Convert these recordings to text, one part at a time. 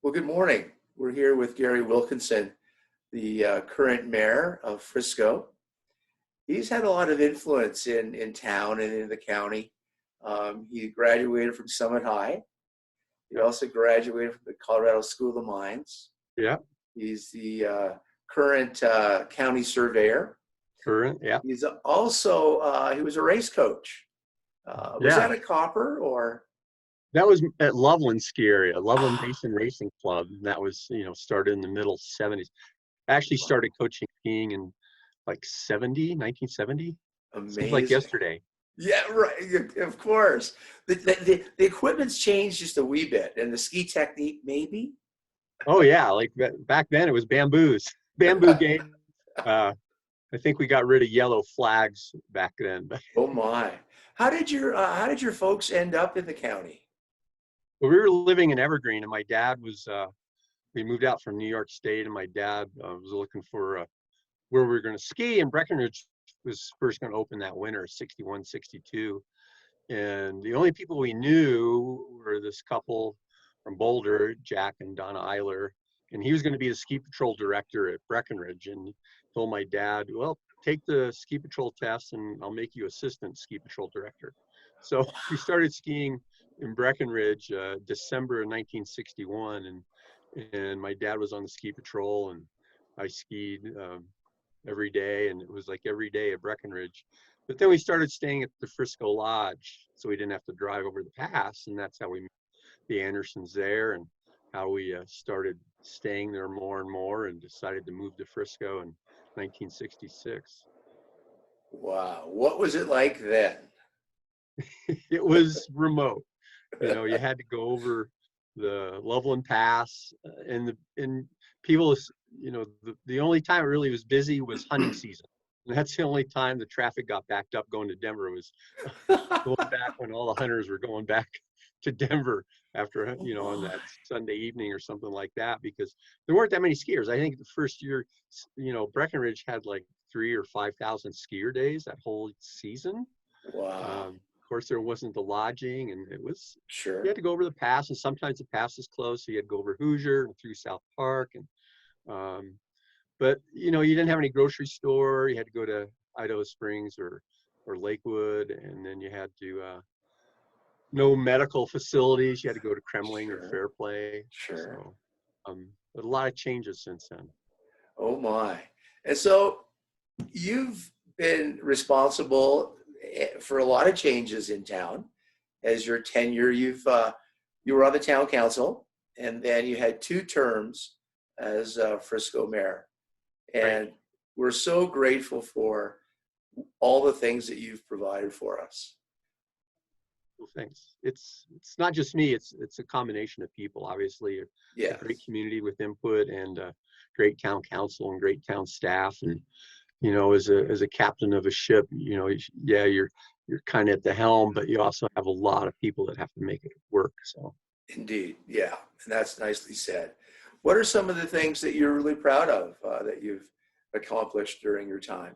Well, good morning. We're here with Gary Wilkinson, the current mayor of Frisco. He's had a lot of influence in town and in the county. He graduated from Summit High. He also graduated from the Colorado School of the Mines. Yeah, He's the current county surveyor. current. Yeah, He's also, he was a race coach. Was yeah. that a Copper or? That was at Loveland Ski Area, Loveland Basin Racing Club. And that was, started in the middle '70s. I actually started coaching skiing in like 1970. Seems like Amazing. yesterday. Yeah, right. Of course. The equipment's changed just a wee bit, and the ski technique maybe. Oh yeah, like back then it was bamboo gates. Uh, I think we got rid of yellow flags back then. But Oh my! How did your folks end up in the county? we were living in Evergreen, and my dad was. We moved out from New York State, and my dad was looking for where we were going to ski, and Breckenridge was first going to open that winter, '61, '62. And the only people we knew were this couple from Boulder, Jack and Donna Eiler. And he was going to be the ski patrol director at Breckenridge. And he told my dad, well, take the ski patrol test and I'll make you assistant ski patrol director. So we started skiing in Breckenridge, December of 1961. And my dad was on the ski patrol and I skied every day. And it was like every day at Breckenridge. But then we started staying at the Frisco Lodge, so we didn't have to drive over the pass, and that's how we met the Andersons there, and how we started staying there more and more, and decided to move to Frisco in 1966. Wow, what was it like then? It was remote. You had to go over the Loveland Pass, and people, the only time it really was busy was hunting season. And that's the only time the traffic got backed up going to Denver was going back when all the hunters were going back to Denver after, Oh on my! that Sunday evening or something like that, because there weren't that many skiers. I think the first year, Breckenridge had like 3,000 or 5,000 skier days that whole season. Wow, Of course, there wasn't the lodging, and you sure. had to go over the pass, and sometimes the pass was closed, so you had to go over Hoosier and through South Park, and um, but you didn't have any grocery store. You had to go to Idaho Springs or Lakewood, and then you had to no medical facilities. You had to go to Kremling or Sure, Fairplay. sure. So, but a lot of changes since then. Oh my! And so you've been responsible for a lot of changes in town. As your tenure, you were on the town council, and then you had 2 terms as Frisco mayor. Right. And we're so grateful for all the things that you've provided for us. Well, thanks. It's not just me. It's a combination of people. Obviously, a great Yes, community with input, and great town council and great town staff. And as a captain of a ship, yeah, you're kind of at the helm, but you also have a lot of people that have to make it work. So, indeed. Yeah, and that's nicely said. What are some of the things that you're really proud of that you've accomplished during your time?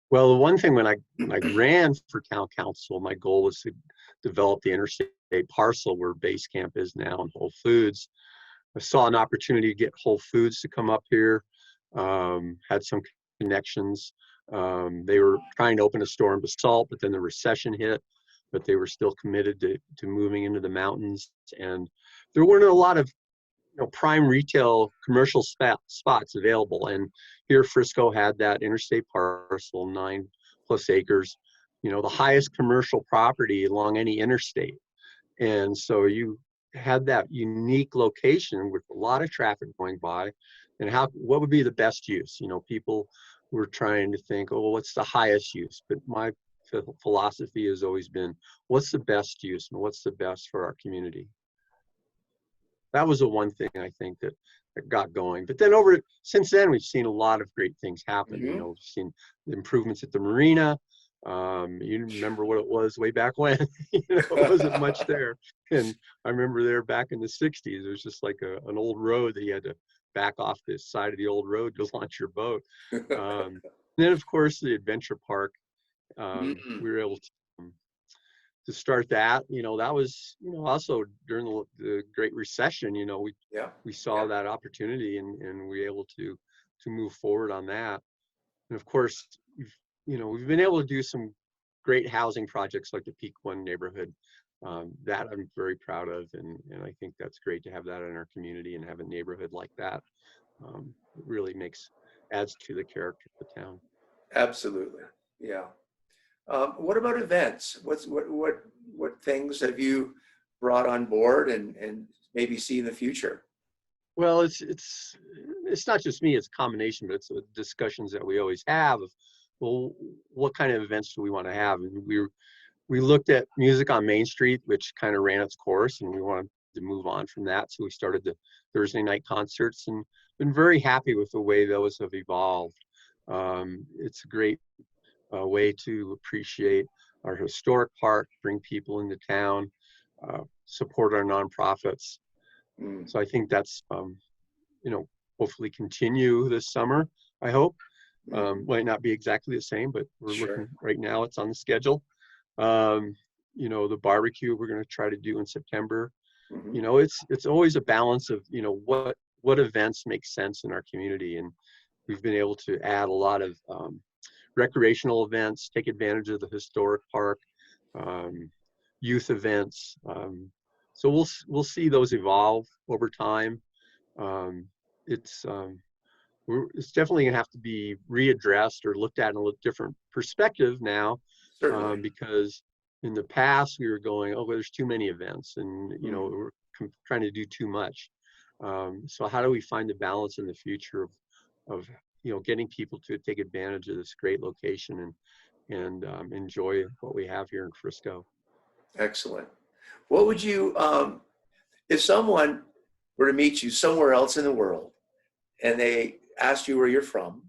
well, the one thing when I ran for town council, my goal was to develop the interstate parcel where base camp is now in Whole Foods. I saw an opportunity to get Whole Foods to come up here. Had some connections. They were trying to open a store in Basalt, but then the recession hit. But they were still committed to moving into the mountains, and there weren't a lot of prime retail commercial spots available. And here Frisco had that interstate parcel, 9+ acres, the highest commercial property along any interstate. And so you had that unique location with a lot of traffic going by, and what would be the best use? People were trying to think, oh, what's the highest use? But my philosophy has always been, what's the best use and what's the best for our community? That was the one thing I think that got going. But then since then, we've seen a lot of great things happen. Hmm. We've seen the improvements at the marina. You remember what it was way back when? It wasn't much there. And I remember there back in the '60s, it was just like an old road that you had to back off the side of the old road to launch your boat. And then, of course, the adventure park. We Mm. were able to to start that. That was, also during the Great Recession. Yeah. We saw Yeah. that opportunity, and we were able to move forward on that. And of course, we've been able to do some great housing projects like the Peak One neighborhood. That I'm very proud of, and I think that's great to have that in our community and have a neighborhood like that. It really adds to the character of the town. Absolutely. Yeah. What about events? What things have you brought on board and maybe see in the future? Well, it's not just me, it's a combination, but it's the discussions that we always have of, well, what kind of events do we want to have? And we looked at Music on Main Street, which kind of ran its course, and we wanted to move on from that. So we started the Thursday night concerts, and been very happy with the way those have evolved. It's a great way to appreciate our historic park, bring people into town, support our nonprofits. Mm, So I think that's, hopefully continue this summer, I hope. mhm. Might not be exactly the same, but we're looking Sure. right now, it's on the schedule. The barbecue we're going to try to do in September. Mhm. It's always a balance of, what events make sense in our community. And we've been able to add a lot of recreational events, take advantage of the historic park, um, youth events. So we'll see those evolve over time. Um, it's it's definitely gonna have to be readdressed or looked at in a little different perspective now, Certainly. because in the past we were going, oh, well, there's too many events, and Mm, we're trying to do too much. So how do we find the balance in the future of getting people to take advantage of this great location and enjoy what we have here in Frisco? excellent. What would you, if someone were to meet you somewhere else in the world and they asked you where you're from,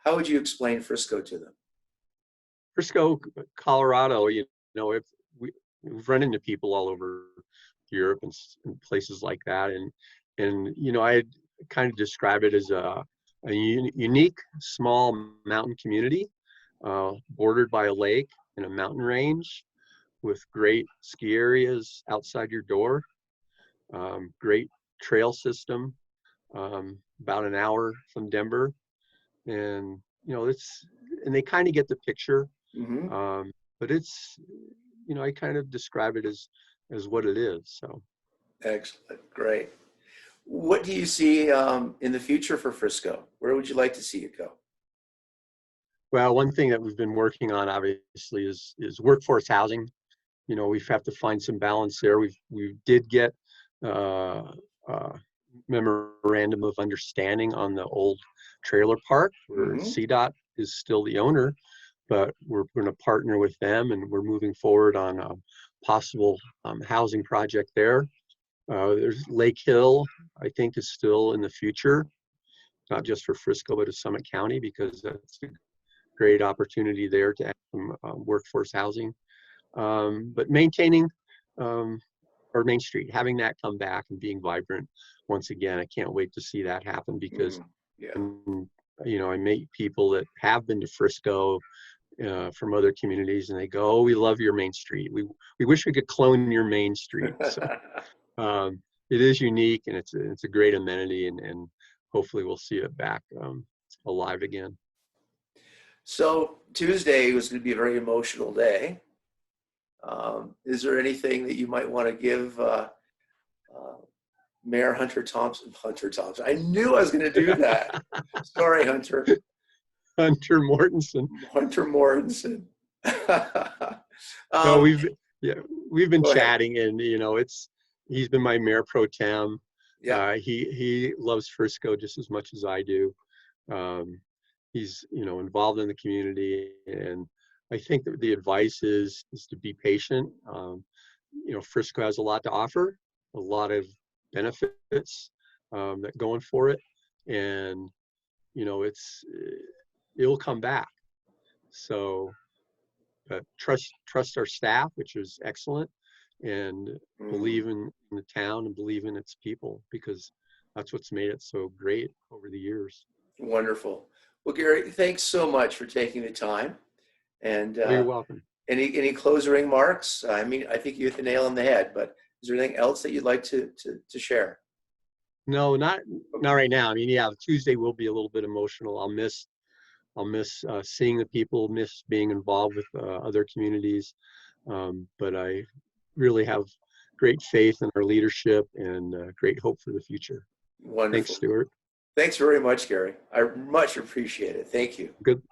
how would you explain Frisco to them? Frisco, Colorado, if we've run into people all over Europe and places like that, and I kind of describe it as a unique small mountain community, bordered by a lake and a mountain range, with great ski areas outside your door, great trail system, about an hour from Denver, and and they kind of get the picture. Hmm. But it's, I kind of describe it as what it is. So, Excellent. Great. What do you see in the future for Frisco? Where would you like to see it go? well, one thing that we've been working on obviously is workforce housing. We have to find some balance there. We did get uh, memorandum of understanding on the old trailer park where Hmm. CDOT is still the owner, but we're going to partner with them, and we're moving forward on a possible housing project there. There's Lake Hill, I think, is still in the future, not just for Frisco, but to Summit County, because that's a great opportunity there to add some workforce housing. But maintaining our Main Street, having that come back and being vibrant once again, I can't wait to see that happen, because, Mm, yeah. I meet people that have been to Frisco from other communities, and they go, "Oh, we love your Main Street. We wish we could clone your Main Street." So it is unique, and it's a great amenity, and hopefully we'll see it back alive again. So Tuesday was going to be a very emotional day. Is there anything that you might want to give uh, Mayor Hunter Thompson? Hunter Thompson. I knew I was going to do that. Sorry, Hunter. Hunter Mortensen. Hunter Mortensen. No, um, yeah, we've been Go ahead. chatting, and he's been my mayor pro tem. Yeah. He loves Frisco just as much as I do. Um, he's involved in the community, and I think that the advice is to be patient. Frisco has a lot to offer, a lot of benefits that going for it, and it'll come back. So trust our staff, which is excellent, and Mm, believe in the town and believe in its people, because that's what's made it so great over the years. wonderful. Well, Gary, thanks so much for taking the time. And Oh, you're welcome. Any closing remarks? I mean, I think you hit the nail on the head, but is there anything else that you'd like to share? No, not right now. I mean, yeah, Tuesday will be a little bit emotional. I'll miss seeing the people, miss being involved with other communities. But I really have great faith in our leadership and great hope for the future. Thanks, Wonderful. Stuart. Thanks very much, Gary. I much appreciate it. Thank you. Good.